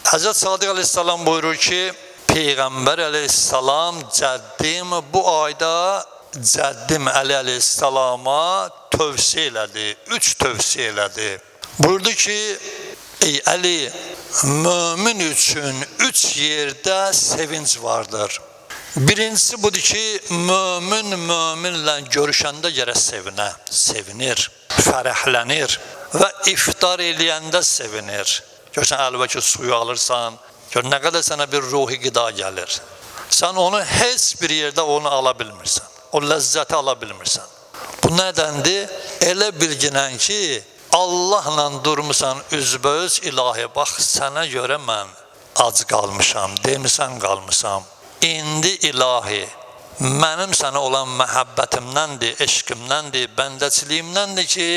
Hazreti Sadiq Aleyhisselam buyurur ki, Peygamber Aleyhisselam cəddim bu ayda cəddim Əli Aleyhisselama tövsiyə elədi, 3 tövsiyə elədi. Buyurdu ki, ey Əli, mömin üçün 3 yerdə sevinç vardır. Birincisi budur ki, möminlə görüşəndə gərək sevinir, fərəhlənir və iftar eləyəndə sevinir. Görsən, əlbəki suyu alırsan, gör nə qədər sənə bir ruhi qida gəlir. Sən onu heç bir yerdə onu ala bilmirsən, o ləzzəti ala bilmirsən. Bu nədəndir? Elə bilginən ki, Allahla durmusan üzbəüz, ilahi, bax, sənə görə mən ac qalmışam, demisən qalmışam. İndi ilahi, mənim sənə olan məhəbbətimdəndir, eşqimdəndir, bəndəçiliyimdəndir ki,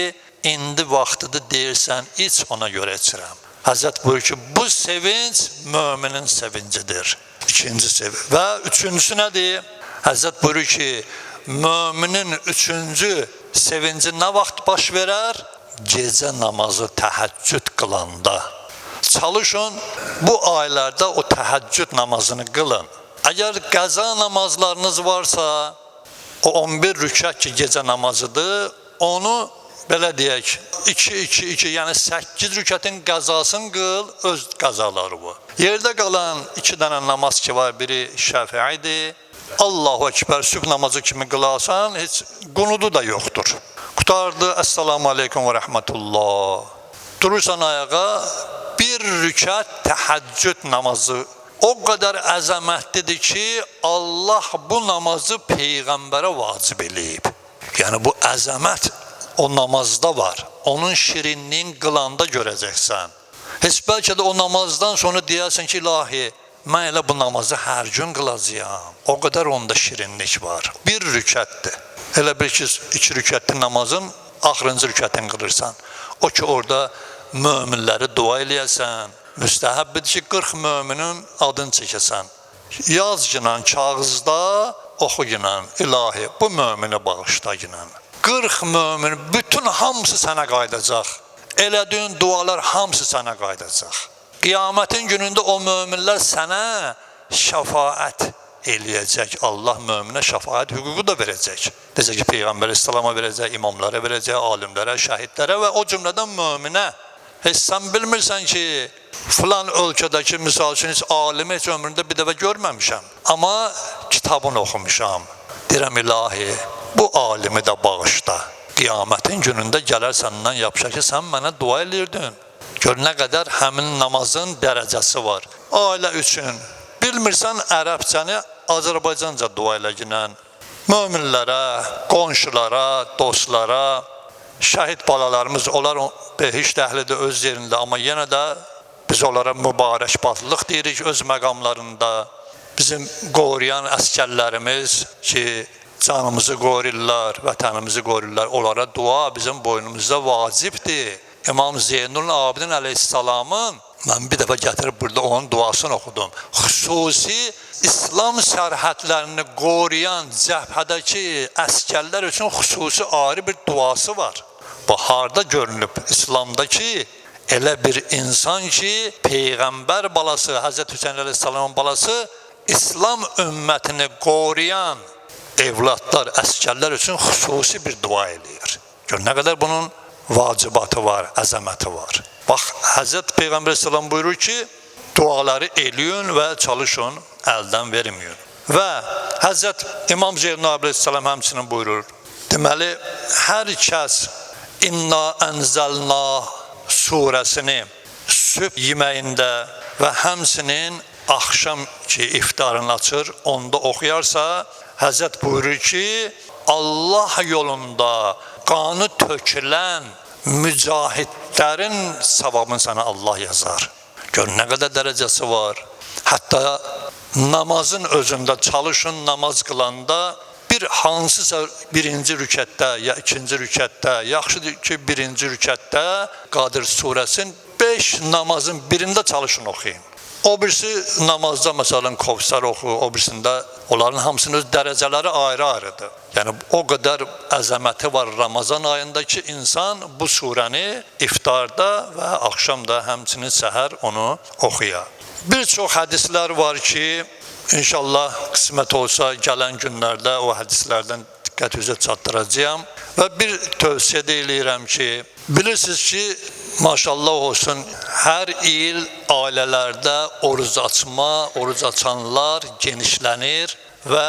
indi vaxtıdır deyirsən, iç, ona görə içirəm. Həzrət buyurur ki, bu sevinç müminin sevincidir. İkinci sevinç. Və üçüncüsü nədir? Həzrət buyurur ki, müminin üçüncü sevinci nə vaxt baş verər? Gecə namazı təhəccüd qılanda. Çalışın, bu aylarda o təhəccüd namazını qılın. Əgər qəza namazlarınız varsa, o 11 rükət ki, gecə namazıdır, onu belə deyək, 2, yəni 8 rükətin qəzasını qıl, öz qəzaları bu. Yerdə qalan 2 dənə namaz ki var, biri şəfiidir. Allahu Ekber, sübh namazı kimi qılarsan, heç qunudu da yoxdur. Qutardı, Esselamu Aleyküm və Rəhmətullah. Durursan ayağa, 1 rükət təhəccüd namazı o qədər əzəmətlidir ki, Allah bu namazı Peyğəmbərə vacib eləyib. Yəni bu əzəmət o namazda var. Onun şirinliğini qılanda görəcəksən. Heç bəlkə də o namazdan sonra deyərsən ki, ilahi, mən elə bu namazı hər gün qılacağam. O qədər onda şirinlik var. 1 rükətdir. Elə bir ki, 2 rükətli namazın axırıncı rükətini qılırsan. O ki, orada möminləri dua eləyəsən. Müstəhəbbidir ki, 40 möminin adını çəkəsən. Yazgınan, kağızda oxuyunan, ilahi, bu mömini bağışlayınan. 40 mömin, bütün hamısı sənə qaydacaq. Elədiyin dualar hamısı sənə qaydacaq. Qiyamətin günündə o möminlər sənə şəfaət eləyəcək. Allah möminə şəfaət hüququ da verəcək. Necə ki, Peyğəmbər İslam'a verəcək, imamlara verəcək, alimlərə, şəhidlərə və o cümlədən möminə. Heç sən bilmirsən ki, filan ölkədəki misal üçün heç alimi heç ömründə bir dəfə görməmişəm. Amma kitabını oxumuşam. Deyirəm, ilahi, bu alimi də bağışla. Qiyamətin günündə gələr səndən yapışa ki, sən mənə dua edirdin. Gör nə qədər həmin namazın dərəcəsi var. Ailə üçün bilmirsən ərəbcəni Azərbaycanca dua eləginən möminlərə, qonşulara, dostlara, şəhid balalarımız, onlar behiş əhlidir öz yerində, amma yenə də biz onlara mübarəkbadlıq deyirik öz məqamlarında. Bizim qoruyan əskərlərimiz ki, canımızı qoruyurlar, vətənimizi qoruyurlar, onlara dua bizim boynumuzda vacibdir. İmam Zeynul Abidin Aleyhisselamın, mən bir dəfə gətirib burada onun duasını oxudum. Xüsusi İslam sərhədlərini qoruyan cəbhədəki əskərlər üçün xüsusi ayrı bir duası var. Bu harda görünüb İslamdakı elə bir insan ki, Peyğəmbər balası, Həzrət Hüseyin Aleyhisselamın balası, İslam ümmətini qoruyan evlatlar, əskərlər üçün xüsusi bir dua eləyir. Gör, nə qədər bunun vacibatı var, əzəməti var. Bax, Həzrət Peyğəmbər Aleyhisselam buyurur ki, duaları eləyin və çalışın, əldən verməyin. Və Həzrət İmam Zeynul Aleyhisselam həmçinin buyurur, deməli, hər kəs İnna ənzəlna surəsini sübh yeməyində və həmçinin axşam ki, iftarını açır, onda oxuyarsa, Həzrət buyurur ki, Allah yolunda qanı tökülən mücahidlərin savabını sənə Allah yazar. Gör, nə qədər dərəcəsi var. Hətta namazın özündə çalışın, namaz qılanda bir hansısa birinci rükətdə ya ikinci rükətdə, yaxşıdır ki, birinci rükətdə Qadir surəsinin 5 namazın birində çalışın oxuyun. O birisi namazda məsələn Kovsar oxu, o birisində onların hamısının öz dərəcələri ayrı-ayrıdır. Yəni o qədər əzəməti var Ramazan ayında ki, insan bu surəni iftarda və axşam da həmçinin səhər onu oxuya. Bir çox hədislər var ki, İnşallah qismət olsa gələn günlərdə o hədislərdən diqqətinizə çatdıracağam və bir tövsiyə eləyirəm ki, bilirsiniz ki, maşallah olsun, hər il ailələrdə oruc açanlar genişlənir və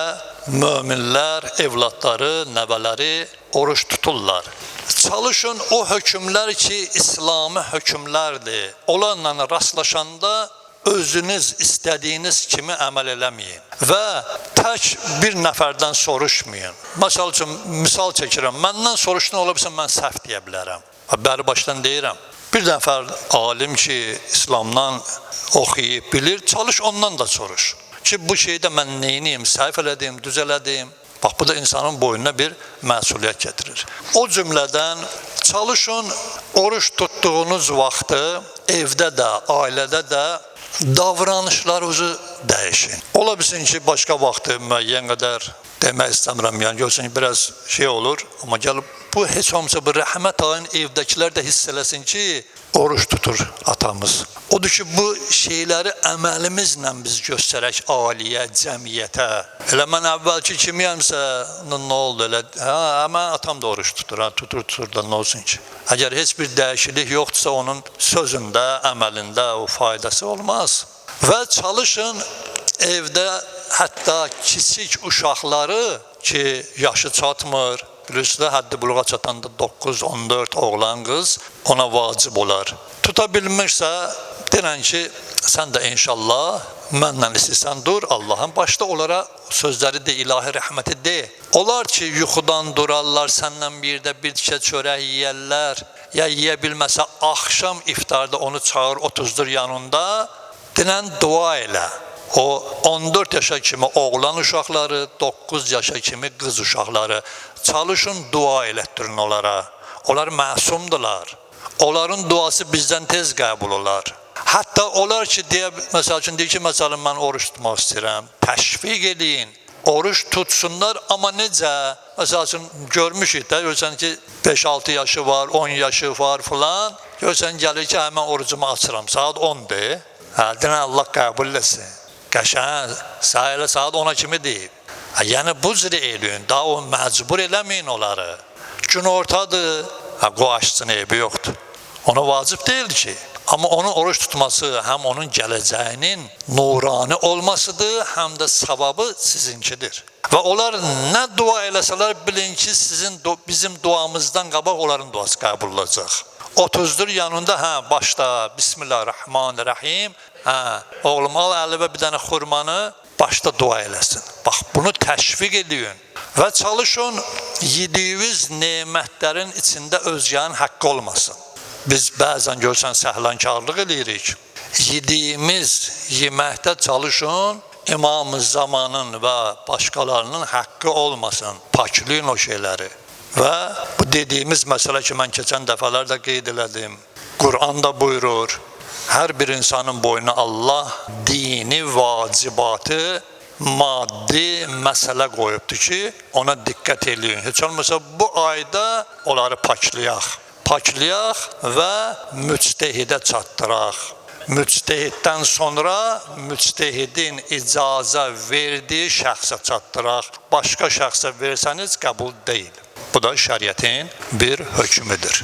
möminlər, evladları, nəvələri oruç tuturlar. Çalışın o hökmlər ki, İslami hökmlərdir. Onlarla rastlaşanda özünüz istədiyiniz kimi əməl eləməyin və tək bir nəfərdən soruşmayın. Məsəl üçün, misal çəkirəm, məndən soruşduğun ola bilsin, mən səhv deyə bilərəm. Bəri başdan deyirəm. Bir nəfər alim ki, İslamdan oxuyub bilir, çalış ondan da soruş. Ki, bu şeydə mən neyniyim, səhv elədim, düz elədim. Bax, bu da insanın boynuna bir məsuliyyət getirir. O cümlədən çalışın, oruç tutduğunuz vaxtı evdə də, ailədə də davranışlarınızı dəyişin. Ola bilsin ki, başqa vaxtı müəyyən qədər demək istəmirəm, yəni görsən ki, biraz şey olur, amma gəlib bu heç olmasa bu rəhmət ayın evdəkilər də hiss eləsin ki, oruç tutur atamız. Odur ki, bu şeyləri əməlimizlə biz göstərək aliyə, cəmiyyətə. Elə mən əvvəlki kimiyəmsə, nə oldu elə? Mən atam da oruç tutur, tutur da nə olsun ki? Əgər heç bir dəyişiklik yoxdursa, onun sözündə, əməlində o faydası olmaz. Və çalışın evdə hətta kiçik uşaqları ki, yaşı çatmır, bilirsiniz, həddi buluğa çatanda 9-14 oğlan qız ona vacib olar. Tuta bilmirsə, denən ki, sən də inşallah mənlə istəyirsən dur, Allahın başda onlara sözləri de, ilahi rəhməti de. Onlar ki, yuxudan durarlar, səndən bir də bir tikə çörək yiyərlər, ya yiyə bilməsə, axşam iftarda onu çağır, otuzdur yanında, denən dua elə. O 14 yaşa kimi oğlan uşaqları, 9 yaşa kimi qız uşaqları. Çalışın, dua elətdirin onlara. Onlar məsumdular. Onların duası bizdən tez qəbul olar. Hətta onlar ki, deyir ki, məsələn, mən oruç tutmaq istəyirəm. Təşviq edin, oruç tutsunlar, amma necə? Məsələn, görmüşük də, görsən ki, 5-6 yaşı var, 10 yaşı var filan. Görsən, gəlir ki, mən orucumu açıram, saat 10'dir. Dinə Allah qəbul etsin. Qəşən, elə saat 10'a kimi deyib. Yəni, bu cürə eləyin, daha o məcbur eləməyin onları. Gün ortadır, qoğaşsın, eybi yoxdur. Ona vacib deyil ki. Amma onun oruç tutması həm onun gələcəyinin nurani olmasıdır, həm də savabı sizinkidir. Və onlar nə dua eləsələr, bilin ki, bizim duamızdan qabaq onların duası qəbul olacaq. 30'dur yanında, başda Bismillahirrahmanirrahim, oğlum al əlimə bir dənə xurmanı, başda dua eləsin. Bax, bunu təşviq edin və çalışın, yediğiniz nemətlərin içində özgənin haqqı olmasın. Biz bəzən görsən səhlənkarlıq eləyirik. Yediğimiz yeməkdə çalışın, İmam-ı Zamanın və başqalarının haqqı olmasın. Paklayın o şeyləri. Və bu dediyimiz məsələ ki, mən keçən dəfələrdə qeyd elədim. Qur'an da buyurur, hər bir insanın boynuna Allah dini vacibatı, maddi məsələ qoyubdur ki, ona diqqət eləyin. Heç olmasa bu ayda onları paklayaq. Paklayaq və müctehidə çatdıraq. Müctehiddən sonra müctehidin icazə verdiyi şəxsə çatdıraq. Başqa şəxsə versəniz qəbul deyil. Bu da şəriətin bir hökmüdür.